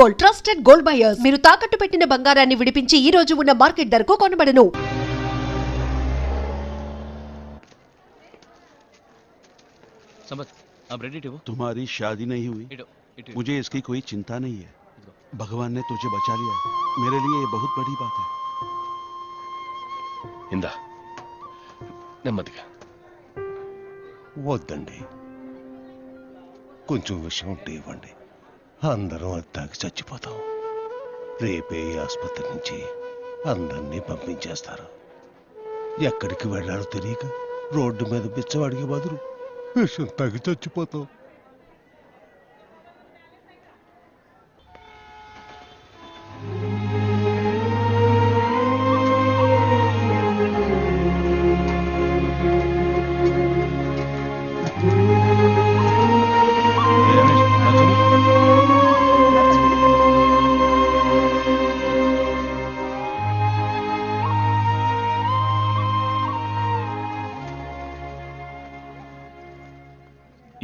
Gold, trusted gold buyers. మీరు తాకట్టు పెట్టిన బంగారాన్ని విడిపించి ఈ రోజు ఉన్న మార్కెట్ ధరకు కొనబడను. तुम्हारी शादी नहीं हुई, मुझे इसकी कोई चिंता नहीं है। भगवान ने तुझे बचा लिया, मेरे लिए ये बहुत बड़ी बात है। इंदा నెమ్మదిగా వద్దండి, కొంచెం విషయం ఉంటే ఇవ్వండి. అందరం అది తాగి చచ్చిపోతాం. రేపే ఈ ఆసుపత్రి నుంచి అందరినీ పంపించేస్తారు. ఎక్కడికి వెళ్ళాలో తెలియక రోడ్డు మీద బిచ్చవాడికి బదులు విషం తాగి చచ్చిపోతాం.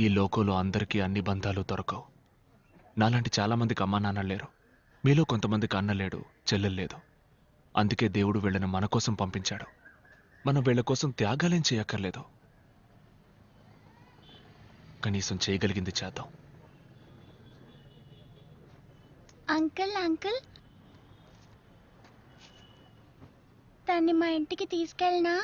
ఈ లోకంలో అందరికీ అన్ని బంధాలు దొరకవు. నాలాంటి చాలా మందికి అమ్మా నాన్న లేరు. మీలో కొంతమందికి అన్న లేడు, చెల్లెలు లేదు. అందుకే దేవుడు వీళ్ళని మన కోసం పంపించాడు. మనం వీళ్ళ కోసం త్యాగాలేం చేయక్కర్లేదు. కనీసం చేయగలిగింది చేద్దాం. అంకుల్ అంకుల్, తన్ని మా ఇంటికి తీసుకెళ్ళనా?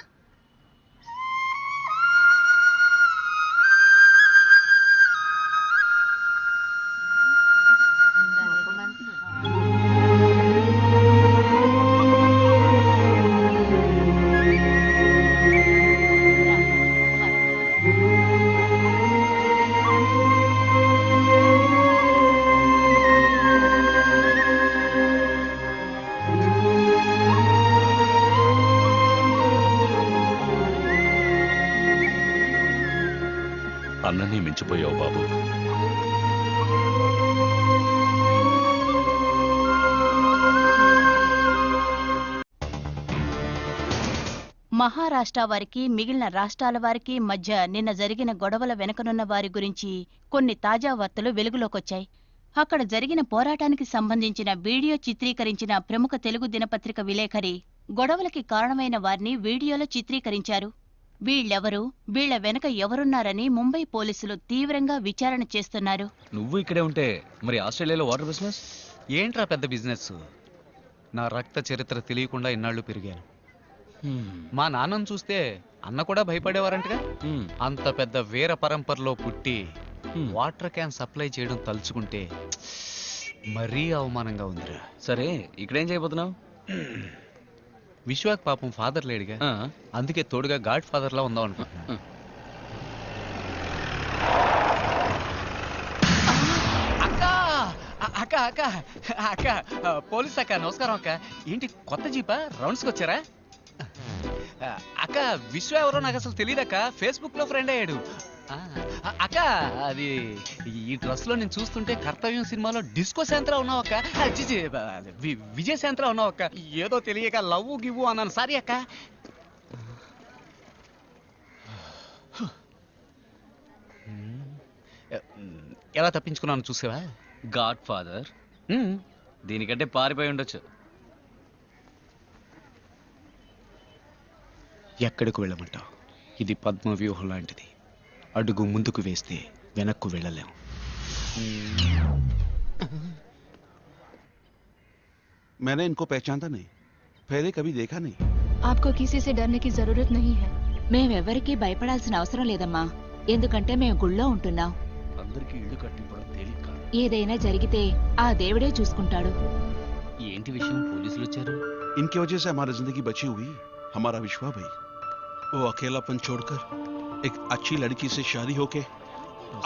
అన్నని మించిపోయావు బాబు. మహారాష్ట్ర వారికి మిగిలిన రాష్ట్రాల వారికి మధ్య నిన్న జరిగిన గొడవల వెనుకనున్న వారి గురించి కొన్ని తాజా వార్తలు వెలుగులోకొచ్చాయి. అక్కడ జరిగిన పోరాటానికి సంబంధించిన వీడియో చిత్రీకరించిన ప్రముఖ తెలుగు దినపత్రిక విలేఖరి గొడవలకి కారణమైన వారిని వీడియోలో చిత్రీకరించారు. వీళ్ళెవరు, వీళ్ల వెనక ఎవరున్నారని ముంబై పోలీసులు తీవ్రంగా విచారణ చేస్తున్నారు. నువ్వు ఇక్కడే ఉంటే మరి ఆస్ట్రేలియాలో వాటర్ బిజినెస్ ఏంట్రా? పెద్ద బిజినెస్. నా రక్త చరిత్ర తెలియకుండా ఇన్నాళ్ళు పెరిగాను. మా నాన్నను చూస్తే అన్న కూడా భయపడేవారంటగా. అంత పెద్ద వీర పరంపరలో పుట్టి వాటర్ క్యాన్ సప్లై చేయడం తలుచుకుంటే మరీ అవమానంగా ఉందిరా. సరే, ఇక్కడేం చేయబోతున్నావు? విశ్వాక్ పాపం ఫాదర్ లేడుగా, అందుకే తోడుగా గాడ్ ఫాదర్ లా ఉందాం అనుకుంటున్నా. అక్క అక్క అక్క పోలీస్ అక్క, నమస్కారం అక్క. ఏంటి కొత్త జీపా? రౌండ్స్కి వచ్చారా? అక్క విశ్వ ఎవరో నాకు అసలు తెలియదక్క, ఫేస్బుక్ లో ఫ్రెండ్ అయ్యాడు. అక్క అది ఈ డ్రెస్ లో నేను చూస్తుంటే కర్తవ్యం సినిమాలో డిస్కో శాంత్రా ఉన్నావక్క. విజయ్ శాంత్రా ఉన్నావక్క. ఏదో తెలియక లవ్వు గివ్వు అన్నాను, సారీ అక్క. ఎలా తప్పించుకున్నాను చూసావా? గాడ్ ఫాదర్ దీనికంటే పారిపోయి ఉండొచ్చు. ఎక్కడికి వెళ్ళమంటావు? ఇది పద్మ వ్యూహం లాంటిది. అడుగు ముందుకు వేస్తే వెనక్కు వెళ్ళలేం. मैंने इनको पहचाना नहीं, पहले कभी देखा नहीं. आपको किसी से डरने की जरूरत नहीं है. మేమెవరికి భయపడాల్సిన అవసరం లేదమ్మా, ఎందుకంటే మేము గుళ్ళో ఉంటున్నాం. అందరికీ ఇల్లు కట్టిపోవడం తేలిక. ఏదైనా జరిగితే ఆ దేవుడే చూసుకుంటాడు. ఏంటి విషయం? పోలీసులు వచ్చారు. इनकी वजह से हमारी जिंदगी बची हुई. हमारा विश्वा भाई, वो अकेलापन छोड़कर एक अच्छी लड़की से शादी होके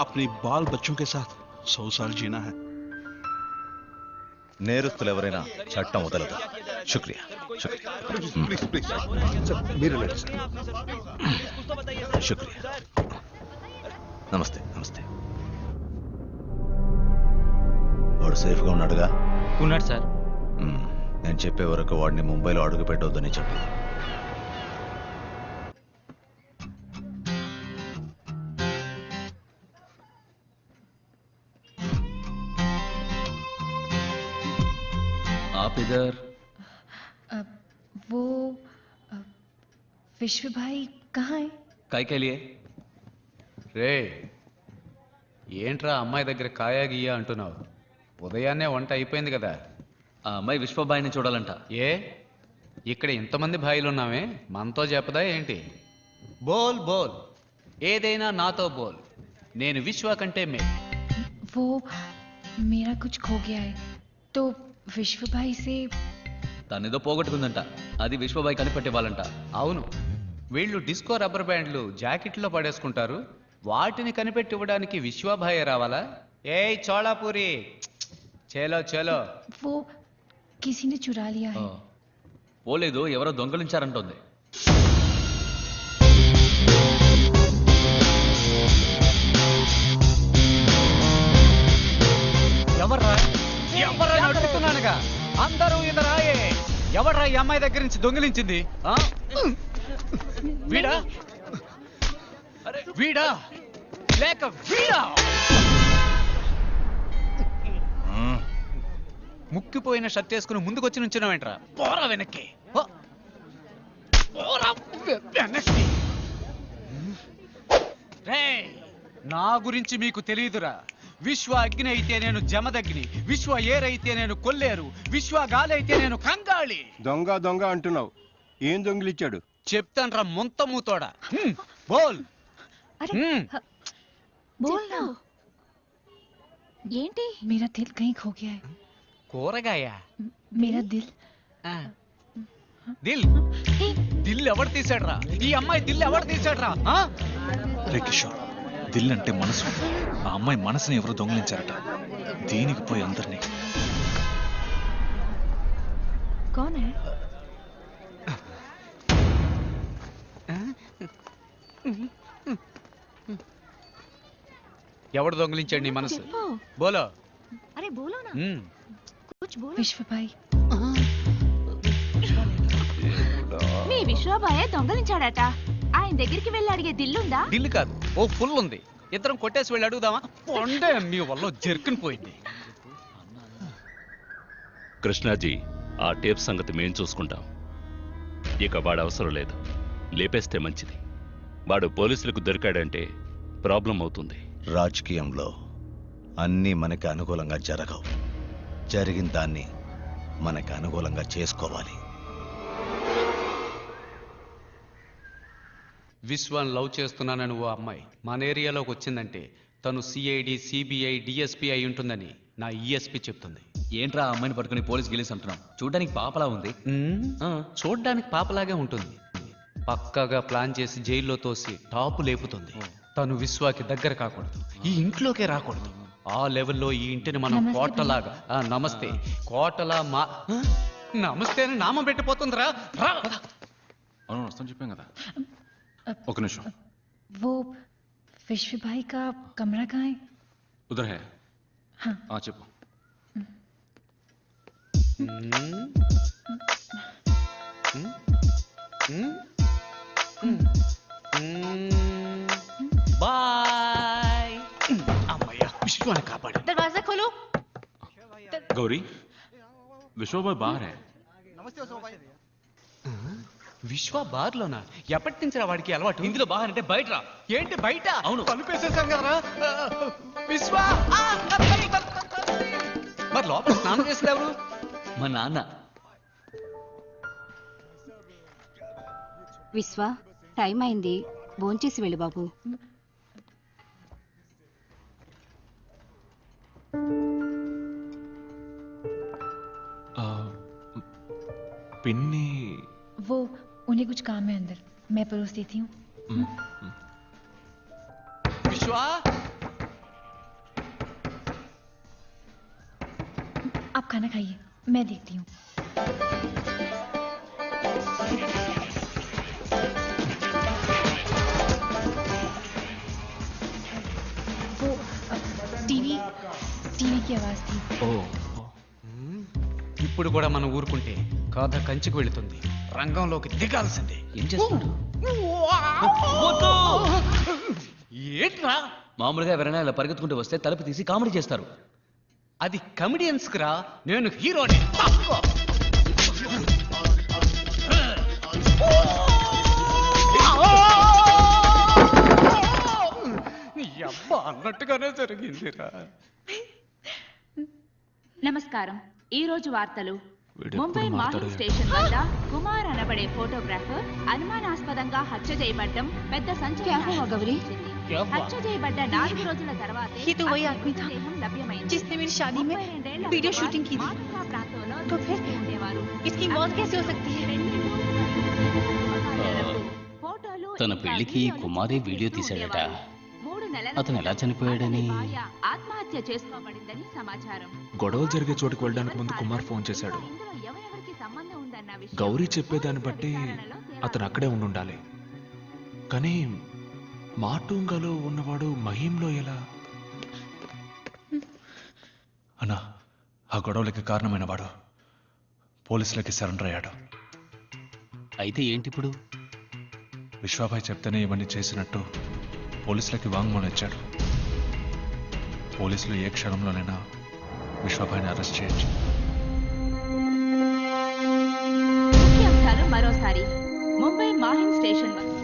अपने बाल बच्चों के साथ 100 साल जीना है. నేరస్తులు ఎవరైనా చట్టం వదలదు. శుక్రియా, శుక్రియా. శుక్రియా. నమస్తే, నమస్తే. వాడు సేఫ్గా ఉన్నాడుగా? ఉన్నాడు సార్. నేను చెప్పే వరకు వాడిని ముంబైలో అడుగు పెట్టవద్దని చెప్పు. आप इधर वो विश्व भाई कहाँ है? काय के लिए రే ఏంట్రా అమ్మాయి దగ్గర కాయా గీయా అంటున్నావు? ఉదయాన్నే వంట అయిపోయింది కదా. ఆ అమ్మాయి విశ్వబాయిని చూడాలంట. ఏ ఇక్కడ ఇంతమంది భాయిలు ఉన్నామే, మనతో చెప్పదా ఏంటి? బోల్ బోల్, ఏదైనా నాతో బోల్. నేను విశ్వ కంటే वो मेरा कुछ खो गया है तो विश्व भाई से తనేదో పోగొట్టుకుందంట, అది విశ్వబాయి కనిపెట్టేవాళ్ళంట. అవును, వీళ్ళు డిస్కో రబ్బర్ బ్యాండ్లు జాకెట్లో పడేసుకుంటారు, వాటిని కనిపెట్టివ్వడానికి విశ్వభాయ్ రావాలా? ఏయ్ చోళాపూరి, చేలో చేలో. वो किसी ने चुरा लिया है. పోలేదు, ఎవరో దొంగలించారంటోంది. ఎవర్రా ఎవర్రా అడుగుతున్నానుగా, అందరూ ఇదరాయే. ఎవర్రా ఈ అమ్మాయి దగ్గర నుంచి దొంగిలించింది? వీడా వీడా లేక వీడా? ముక్కిపోయిన షర్ట్ వేసుకుని ముందుకొచ్చి నుంచున్నావేంట్రా? పోరా వెనక్కి, పోరా వెనక్కి. రేయ్, నా గురించి మీకు తెలియదురా. విశ్వ అగ్ని అయితే నేను జమదగ్ని, విశ్వ ఏరైతే నేను కొల్లేరు, విశ్వ గాలి అయితే నేను కంగాళి. దొంగ దొంగ అంటున్నావు, ఏం దొంగిలిచ్చాడు? చెప్తాన్రా ముంత మూతోడా. బోల్. बोल ना. ఏంటి? मेरा दिल कहीं खो गया है. కూరగాయ? मेरा दिल. దిల్ దిల్ ఎవడు తీసాడ్రా? ఈ అమ్మాయి దిల్ ఎవడు తీసాడ్రా? రే కిషోర్, దిల్ అంటే మనసు. ఆ అమ్మాయి మనసుని ఎవరు దొంగిలించారట. దీనికి పోయి అందరినీ. कौन है? ఎవడు దొంగిలించాడు నీ మనసు? బోలో. अरे बोलो ना. कुछ बोलो. विश्व भाई. మీ విశ్వబాయే దొంగలించాడట. ఆయన దగ్గరికి వెళ్ళి అడిగే దిల్లుందా? దిల్లు కాదు, ఓ ఫుల్ ఉంది. ఇద్దరం కొట్టేసి వెళ్ళి అడుగుదామా? పొండే మీ వల్ల జర్కిన్ పోయింది. కృష్ణాజీ, ఆ టేప్ సంగతి మేం చూసుకుంటాం. ఇక వాడు అవసరం లేదు, లేపేస్తే మంచిది. వాడు పోలీసులకు దొరికాడంటే ప్రాబ్లం అవుతుంది. రాజకీయంలో అన్నీ మనకి అనుకూలంగా జరగవు. జరిగిన దాన్ని మనకి అనుకూలంగా చేసుకోవాలి. విశ్వాన్ లవ్ చేస్తున్నానని ఓ అమ్మాయి మన ఏరియాలోకి వచ్చిందంటే తను సిఐడి, సిబిఐ, డిఎస్పీ అయి ఉంటుందని నా ఈఎస్పీ చెప్తుంది. ఏంట్రా ఆ అమ్మాయిని పట్టుకుని పోలీస్ గిలీస్ అంటున్నాం? చూడడానికి పాపలా ఉంది. చూడ్డానికి పాపలాగే ఉంటుంది. పక్కాగా ప్లాన్ చేసి జైల్లో తోసి టాపు లేపుతుంది. తను విశ్వాకి దగ్గర కాకూడదు, ఈ ఇంట్లోకే రాకూడదు. ఆ లెవెల్లో ఈ ఇంటిని మనం కోటలాగా, నమస్తే కోటలా మా నమస్తే అని నామం పెట్టిపోతుందిరా. అవును, వస్తాను చెప్పాం కదా. ఒక నిమిషం. वो विश्व भाई का कमरा कहाँ है? ఉదర్ హే. हाँ. చెప్పు. బాయ్. అమ్మయ్య, విశ్వాన్ని కాపాడు. దర్వాజా ఖోలో. గౌరీ, విశ్వబాయ్ బాహర్ హై. విశ్వ బార్లోనా? ఎప్పటి నుంచి రా వాడికి అలవాటు? ఇందులో బాగా అంటే బయట రా. ఏంటి బయట? అవును. తలుపేసేసాం కదరా. విశ్వ మరి లోపల స్నానం చేసేది ఎవరు? మా నాన్న. విశ్వ, టైం అయింది, భోంచేసి వెళ్ళు బాబు. పిన్ని. वो उन्हें कुछ काम है अंदर, मैं परोस देती हूँ. विश्व, आप खाना खाइए, मैं देखती हूँ. वो टीवी की आवाज थी. ఇప్పుడు కూడా మనం ఊరుకుంటే కథ కంచికి వెళుతుంది. రంగంలోకి దిగాల్సిందే. ఏం చేస్తున్నాడు? ఏంట్రా? మామూలుగా ఎవరైనా ఇలా పరిగెత్తుకుంటూ వస్తే తలుపు తీసి కామెడీ చేస్తారు. అది కమెడియన్స్ రా, నేను హీరోని. అబ్బా అన్నట్టుగానే జరిగిందిరా. నమస్కారం. ఈ రోజు వార్తలు. వీడెప్పుడు ముంబై మాట్లాడో మాహిం స్టేషన్ వద్ద కుమార్ అనబడే ఫోటోగ్రాఫర్ అనుమానాస్పదంగా హత్య చేయబడ్డం పెద్ద సంచలనం. హత్య చేయబడ్డ 4 రోజుల తర్వాత ये तो वही आदमी था जिसने मेरी शादी में वीडियो शूटिंग की थी। तो फिर इसकी मौत कैसे हो सकती है? తన పెళ్లికి కుమారే వీడియో తీశాడట. అతను ఎలా చనిపోయాడని ఆత్మహత్య చేసుకోబడిందని సమాచారం. గొడవలు జరిగే చోటుకు వెళ్ళడానికి ముందు కుమార్ ఫోన్ చేశాడు. గౌరీ చెప్పేదాన్ని బట్టి అతను అక్కడే ఉండాలి. కానీ మాటూంగలో ఉన్నవాడు మహీంలో ఎలా? అన్నా, ఆ గొడవలకి కారణమైన వాడు పోలీసులకి సరెండర్ అయ్యాడు. అయితే ఏంటిప్పుడు? విశ్వాభాయ్ చెప్తేనే ఇవన్నీ చేసినట్టు పోలీసులకి వాంగ్మూలం ఇచ్చాడు. పోలీసులు ఏ క్షణంలోనైనా విశ్వాభాయ్ని అరెస్ట్ చేయొచ్చు. ముఖ్యాంశాలు మరోసారి. ముంబై మాహిం స్టేషన్ వద్ద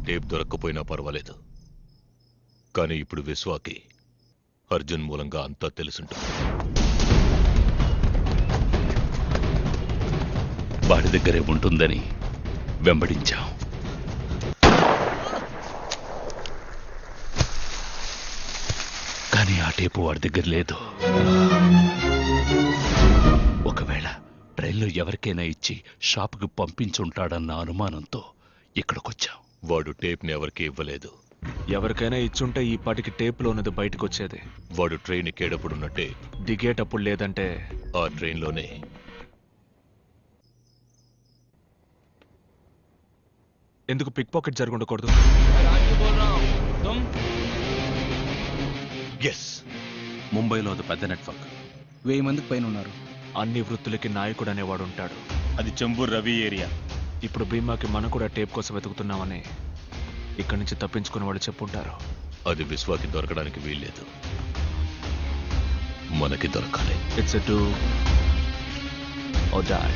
టేప్ దొరక్కపోయినా పర్వాలేదు, కానీ ఇప్పుడు విశ్వాకి అర్జున్ మూలంగా అంతా తెలుసుంటుంది. వాడి దగ్గరే ఉంటుందని వెంబడించాం. కానీ ఆ టేపు వాడి దగ్గర లేదు. ఒకవేళ ట్రైన్లో ఎవరికైనా ఇచ్చి షాపుకి పంపించుంటాడన్న అనుమానంతో ఇక్కడికొచ్చాం. వాడు టేప్ని ఎవరికి ఇవ్వలేదు. ఎవరికైనా ఇచ్చుంటే ఈ పాటికి టేప్లో ఉన్నది బయటకు వచ్చేది. వాడు ట్రైన్ ఎక్కేటప్పుడున్నట్టే దిగేటప్పుడు లేదంటే ఆ ట్రైన్లోనే. ఎందుకు పిక్ పాకెట్ జరుగుండకూడదు? ఎస్, ముంబైలో అది పెద్ద నెట్వర్క్. 1000 మందికి పైన ఉన్నారు. అన్ని వృత్తులకి నాయకుడు అనేవాడు ఉంటాడు. అది చెంబూర్ రవి ఏరియా. ఇప్పుడు భీమాకి మనం కూడా టేప్ కోసం వెతుకుతున్నామని ఇక్కడి నుంచి తప్పించుకుని వాళ్ళు చెప్పుంటారు. అది విశ్వాకి దొరకడానికి వీల్లేదు, మనకి దొరకాలి. It's a do or die.